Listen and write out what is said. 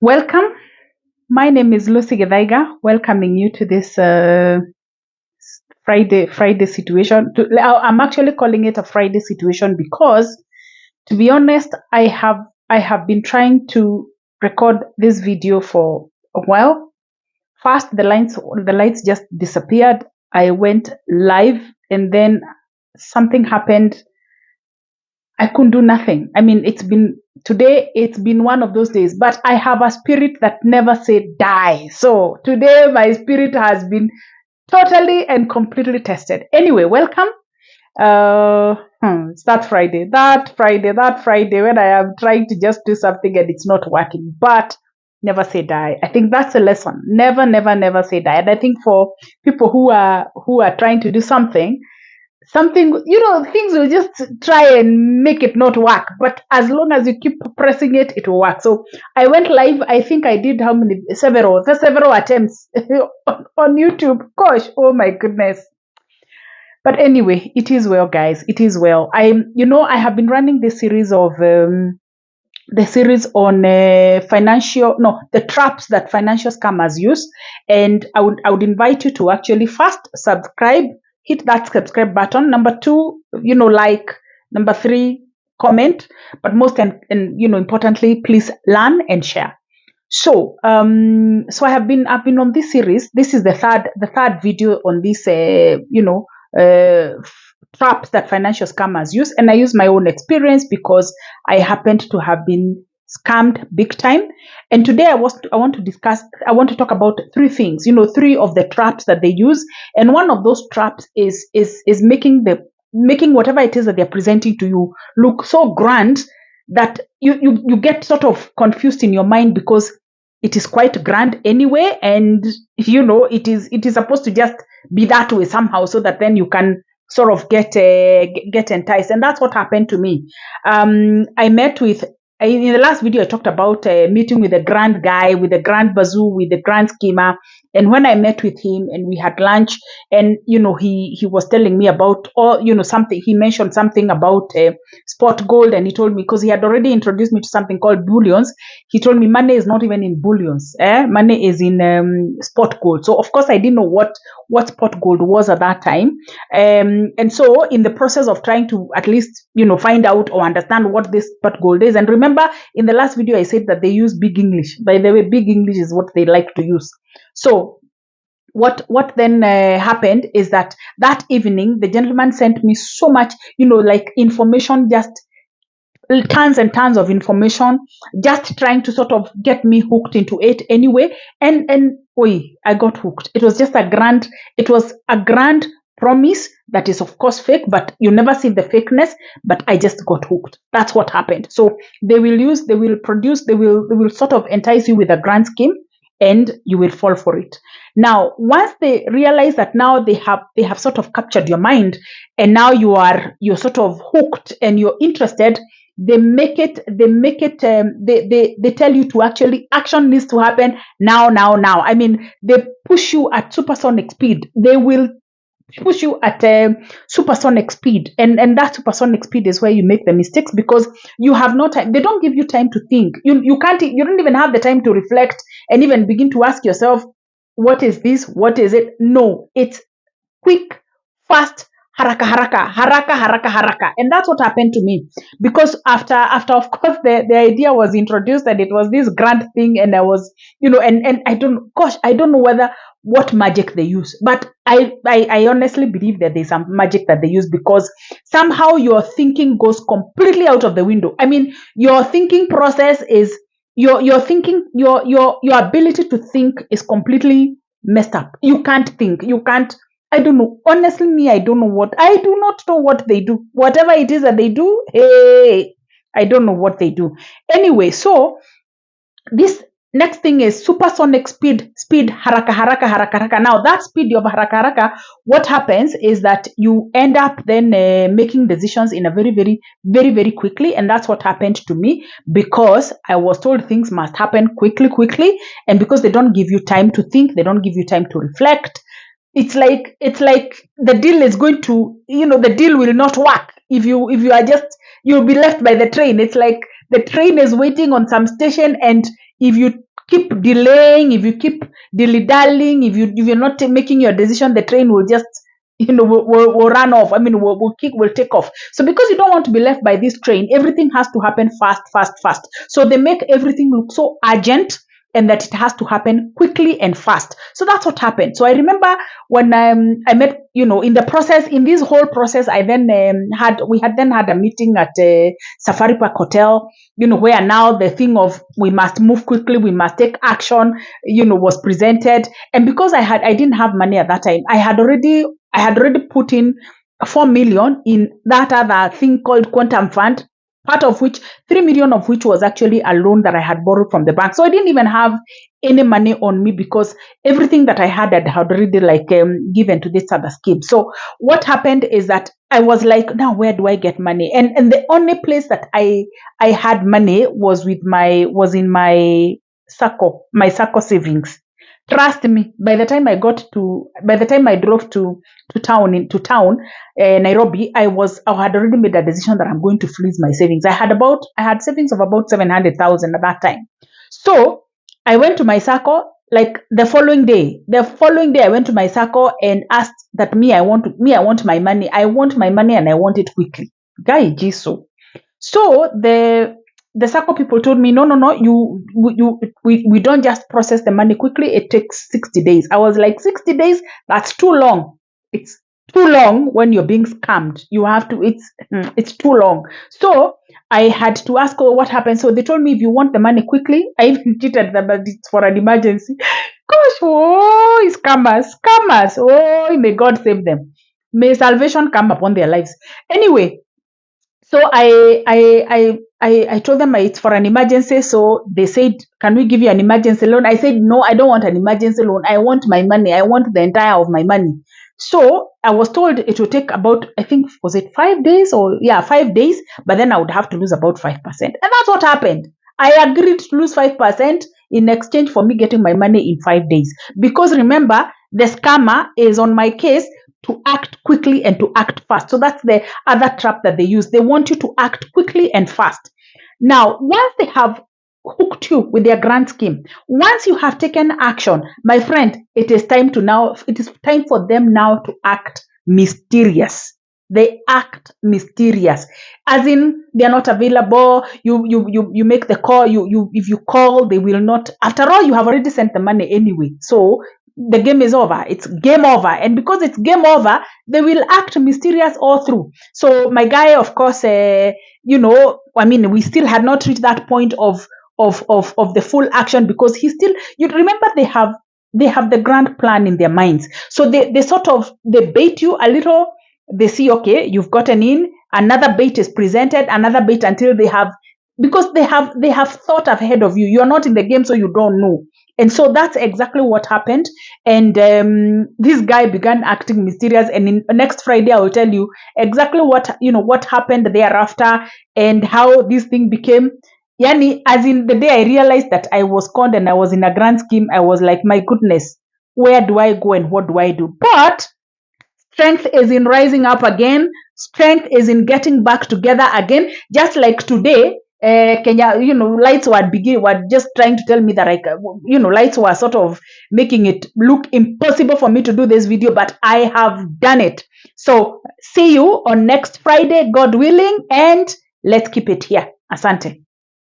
Welcome. My name is Lucy Gedaiga, welcoming you to this Friday situation. I'm actually calling it a Friday situation because, to be honest, I have been trying to record this video for a while. First, the lights just disappeared. I went live, and then something happened. I couldn't do nothing. I mean, it's been one of those days, but I have a spirit that never said die. So today my spirit has been totally and completely tested. Anyway, welcome. It's that Friday when I am trying to just do something and it's not working. But never say die. I think that's a lesson. Never, never, never say die. And I think for people who are trying to do something, things will just try and make it not work, but as long as you keep pressing it, it will work. So I went live. I think I did how many? Several attempts on YouTube. Gosh, oh my goodness. But anyway, it is well, guys. It is well. I have been running this series of the series on the traps that financial scammers use, and I would invite you to actually first subscribe, hit that subscribe button. Number two, like. Number three, comment. But most and importantly, please learn and share. So I've been on this series. This is the third video on this uh, traps that financial scammers use, and I use my own experience because I happened to have been scammed big time. And today I want to talk about three things, three of the traps that they use. And one of those traps is making whatever it is that they're presenting to you look so grand that you get sort of confused in your mind because it is quite grand anyway, and it is supposed to just be that way somehow, so that then you can sort of get enticed. And that's what happened to me. I met with In the last video I talked about meeting with a grand guy with a grand bazoo with a grand schema. And when I met with him and we had lunch, and he was telling me about all, something. He mentioned something about spot gold, and he told me, because he had already introduced me to something called bullions. He told me money is not even in bullions. Money is in spot gold. So of course I didn't know what spot gold was at that time. And so in the process of trying to at least find out or understand what this spot gold is. And remember, in the last video I said that they use big English. By the way, big English is what they like to use. So what then happened is that evening the gentleman sent me so much, like information, just tons and tons of information, just trying to sort of get me hooked into it anyway. And I got hooked. It was a grand promise that is of course fake, but you never see the fakeness. But I just got hooked. That's what happened. So they will sort of entice you with a grand scheme, and you will fall for it. Now, once they realize that now they have sort of captured your mind, and now you're sort of hooked and you're interested, they tell you to actually action needs to happen now. I mean, they push you at supersonic speed. They will push you at supersonic speed, and that supersonic speed is where you make the mistakes, because you have no time. They don't give you time to think. You don't even have the time to reflect and even begin to ask yourself, what is this, what is it? No, it's quick, fast, haraka haraka. And that's what happened to me, because after of course the idea was introduced, and it was this grand thing, and I was, and I don't know whether what magic they use, but I honestly believe that there's some magic that they use, because somehow your thinking goes completely out of the window. I mean, your thinking process is your thinking, your ability to think is completely messed up. You can't think. You can't. I don't know. Honestly, me, I do not know what they do. Whatever it is that they do, hey, I don't know what they do. Anyway, so this next thing is supersonic speed, haraka. Now that speed of haraka, what happens is that you end up then making decisions in a very, very, very, very quickly. And that's what happened to me, because I was told things must happen quickly. And because they don't give you time to think, they don't give you time to reflect. It's like the deal is going to, the deal will not work if you are just, you'll be left by the train. It's like the train is waiting on some station, and if you keep delaying, if you keep dilly-dallying, if you're not making your decision, the train will just will run off. I mean, will take off. So because you don't want to be left by this train, everything has to happen fast, fast, fast. So they make everything look so urgent, and that it has to happen quickly and fast. So that's what happened. So I remember when I met, in the process, in this whole process, I then we had a meeting at Safari Park Hotel, where now the thing of we must move quickly, we must take action, was presented. And because I didn't have money at that time, I had already put in 4 million in that other thing called Quantum Fund, part of which 3 million of which was actually a loan that I had borrowed from the bank. So I didn't even have any money on me because everything that I had already given to this other scheme. So what happened is that I was like, now where do I get money? And the only place that I had money was in my SACCO savings. Trust me, by the time I drove to town, Nairobi, I had already made a decision that I'm going to freeze my savings. I had savings of about 700,000 at that time. So I went to my SACCO like the following day. I went to my SACCO and asked that I want my money. I want my money and I want it quickly. Guy Jiso. So the SACCO people told me, no, we don't just process the money quickly. It takes 60 days. I was like, 60 days? That's too long. It's too long when you're being scammed. You have to, it's too long. So I had to ask, what happened? So they told me, if you want the money quickly, I even cheated them, but it's for an emergency. Gosh, oh, scammers. Oh, may God save them. May salvation come upon their lives. Anyway, so I told them it's for an emergency. So they said, can we give you an emergency loan? I said, no, I don't want an emergency loan. I want my money. I want the entire of my money. So I was told it would take about, I think, was it 5 days 5 days, but then I would have to lose about 5%. And that's what happened. I agreed to lose 5% in exchange for me getting my money in 5 days. Because remember, the scammer is on my case to act quickly and to act fast. So that's the other trap that they use. They want you to act quickly and fast. Now, once they have hooked you with their grand scheme, once you have taken action, my friend, it is time for them now to act mysterious. They act mysterious, as in they are not available. You make the call. If you call, they will not. After all, you have already sent the money anyway. So the game is over. It's game over. And because it's game over, they will act mysterious all through. So my guy, of course, I mean, we still had not reached that point of the full action, because you remember, they have the grand plan in their minds. So they bait you a little. They see, okay, you've gotten in, another bait is presented, another bait, until because they have thought ahead of you. You're not in the game, so you don't know. And so that's exactly what happened. And this guy began acting mysterious. And next Friday, I will tell you exactly what happened thereafter, and how this thing became. Yani, as in the day I realized that I was conned and I was in a grand scheme, I was like, my goodness, where do I go and what do I do? But strength is in rising up again. Strength is in getting back together again. Just like today, Kenya, lights were just trying to tell me that lights were sort of making it look impossible for me to do this video, but I have done it. So see you on next Friday, God willing, and let's keep it here. Asante.